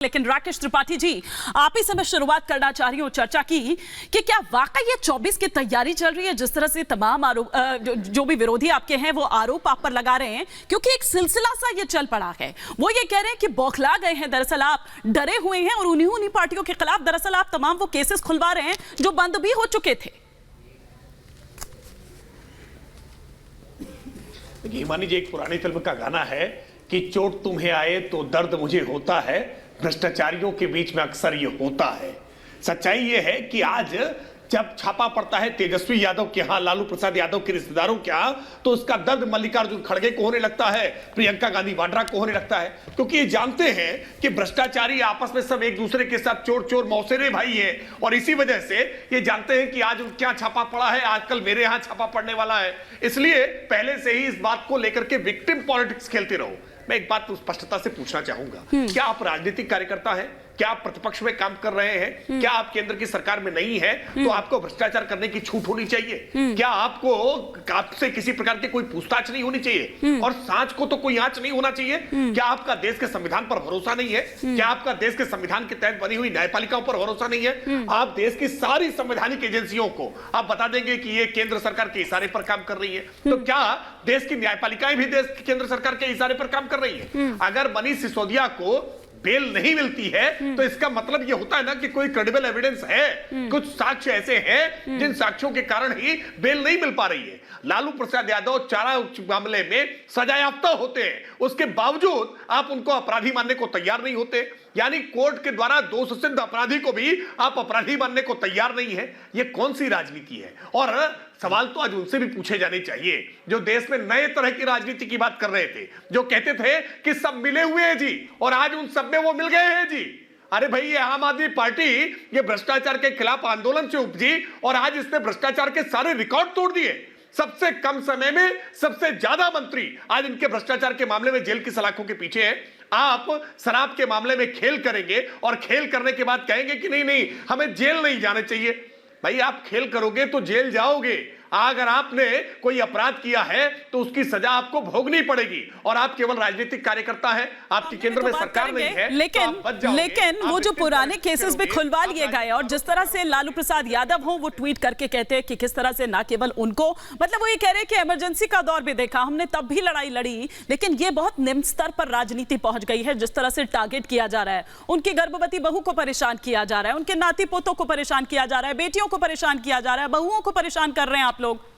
लेकिन राकेश त्रिपाठी जी, आप ही से मैं शुरुआत करना चाह रही हूं चर्चा की कि क्या वाकई ये 24 की तैयारी चल रही है? जिस तरह से तमाम आरोप जो भी विरोधी आपके हैं वो आरोप आप पर लगा रहे हैं, क्योंकि एक सिलसिला सा ये चल पड़ा है। वो ये कह रहे हैं कि बौखला गए हैं, दरअसल आप डरे हुए हैं और उन्हीं पार्टियों के खिलाफ दरअसल आप तमाम वो केसेस खुलवा रहे हैं जो बंद भी हो चुके थे। हिमानी जी, एक पुरानी फिल्म का गाना है कि चोट तुम्हें आए तो दर्द मुझे होता है, भ्रष्टाचारियों के बीच में अक्सर ये होता है। सच्चाई ये है कि आज जब छापा पड़ता है तेजस्वी यादव के यहाँ, लालू प्रसाद यादव के रिश्तेदारों के यहाँ, तो उसका दर्द मल्लिकार्जुन खड़गे को होने लगता है, प्रियंका गांधी वाड्रा को होने लगता है, क्योंकि ये जानते हैं कि भ्रष्टाचारी आपस में सब एक दूसरे के साथ चोर चोर मौसेरे भाई हैं। और इसी वजह से ये जानते हैं कि आज उनके यहाँ छापा पड़ा है, आजकल मेरे यहाँ छापा पड़ने वाला है। इसलिए पहले से ही इस बात को लेकर के विक्टिम पॉलिटिक्स खेलते रहो। मैं एक बात स्पष्टता से पूछना चाहूंगा, क्या आप राजनीतिक कार्यकर्ता हैं? क्या आप प्रतिपक्ष में काम कर रहे हैं? क्या आप केंद्र की सरकार में नहीं है तो आपको भ्रष्टाचार करने की छूट होनी चाहिए? क्या आपसे किसी प्रकार की कोई पूछताछ नहीं होनी चाहिए? और सांच को तो कोई आंच नहीं होना चाहिए? क्या आपका देश के संविधान पर भरोसा नहीं है? क्या आपका देश के संविधान के तहत बनी हुई न्यायपालिकाओं पर भरोसा नहीं है? आप देश की सारी संवैधानिक एजेंसियों को आप बता देंगे कि ये केंद्र सरकार के इशारे पर काम कर रही है, तो क्या देश की न्यायपालिकाएं भी देश की केंद्र सरकार के इशारे पर काम कर रही है? अगर मनीष सिसोदिया को बेल नहीं मिलती है तो इसका मतलब यह होता है ना कि कोई क्रेडिबल एविडेंस है, कुछ साक्ष्य ऐसे हैं जिन साक्ष्यों के कारण ही बेल नहीं मिल पा रही है। लालू प्रसाद यादव चारा मामले में सजायाफ्ता होते हैं, उसके बावजूद आप उनको अपराधी मानने को तैयार नहीं होते। यानी कोर्ट के द्वारा दोष सिद्ध अपराधी को भी आप अपराधी मानने को तैयार नहीं है। ये कौन सी राजनीति है? और सवाल तो आज उनसे भी पूछे जाने चाहिए जो देश में नए तरह की राजनीति की बात कर रहे थे, जो कहते थे कि सब मिले हुए हैं जी, और आज उन सब में वो मिल गए हैं जी। अरे भाई, ये आम आदमी पार्टी ये भ्रष्टाचार के खिलाफ आंदोलन से उपजी और आज इसने भ्रष्टाचार के सारे रिकॉर्ड तोड़ दिए। सबसे कम समय में सबसे ज्यादा मंत्री आज इनके भ्रष्टाचार के मामले में जेल की सलाखों के पीछे है। आप शराब के मामले में खेल करेंगे और खेल करने के बाद कहेंगे कि नहीं नहीं हमें जेल नहीं जाने चाहिए। भाई, आप खेल करोगे तो जेल जाओगे। अगर आपने कोई अपराध किया है तो उसकी सजा आपको भोगनी पड़ेगी। और आप केवल राजनीतिक कार्यकर्ता हैं, आपकी केंद्र में सरकार नहीं है, लेकिन वो जो पुराने केसेस भी खुलवा लिए गए और जिस तरह से लालू प्रसाद यादव हो वो ट्वीट करके कहते हैं कि किस तरह से ना केवल उनको, मतलब वो ये कह रहे हैं कि इमरजेंसी का दौर भी देखा हमने, तब भी लड़ाई लड़ी, लेकिन ये बहुत निम्न स्तर पर राजनीति पहुंच गई है। जिस तरह से टारगेट किया जा रहा है, उनकी गर्भवती बहू को परेशान किया जा रहा है, उनके नाती पोतों को परेशान किया जा रहा है, बेटियों को परेशान किया जा रहा है, बहुओं को परेशान कर रहे हैं आप लोग।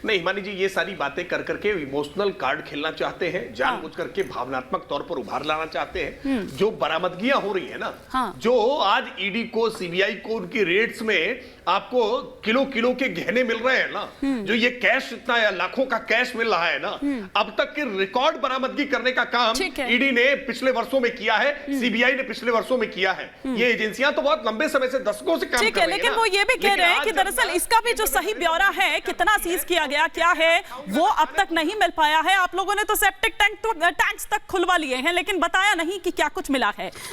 नहीं हिमानी जी, ये सारी बातें कर करके इमोशनल कार्ड खेलना चाहते हैं, जानबूझ करके भावनात्मक तौर पर उभार लाना चाहते हैं। जो बरामदगियां हो रही है ना, जो आज ईडी को, सीबीआई को उनकी रेड्स में आपको किलो किलो के गहने मिल रहे हैं ना, जो ये कैश इतना लाखों का कैश मिल रहा है ना, अब तक के रिकॉर्ड बरामदगी करने का काम ईडी ने पिछले वर्षों में किया है, सीबीआई ने पिछले वर्षों में किया है। ये एजेंसियां तो बहुत लंबे समय से, दशकों से काम कर रही हैं। लेकिन वो ये भी कह रहे हैं कि दरअसल इसका भी जो सही ब्यौरा है, कितना सीज किया गया, क्या है, वो अब तक नहीं मिल पाया है। आप लोगों ने तो सेप्टिक टैंक्स तक खुलवा लिए हैं, लेकिन बताया नहीं कि क्या कुछ मिला है।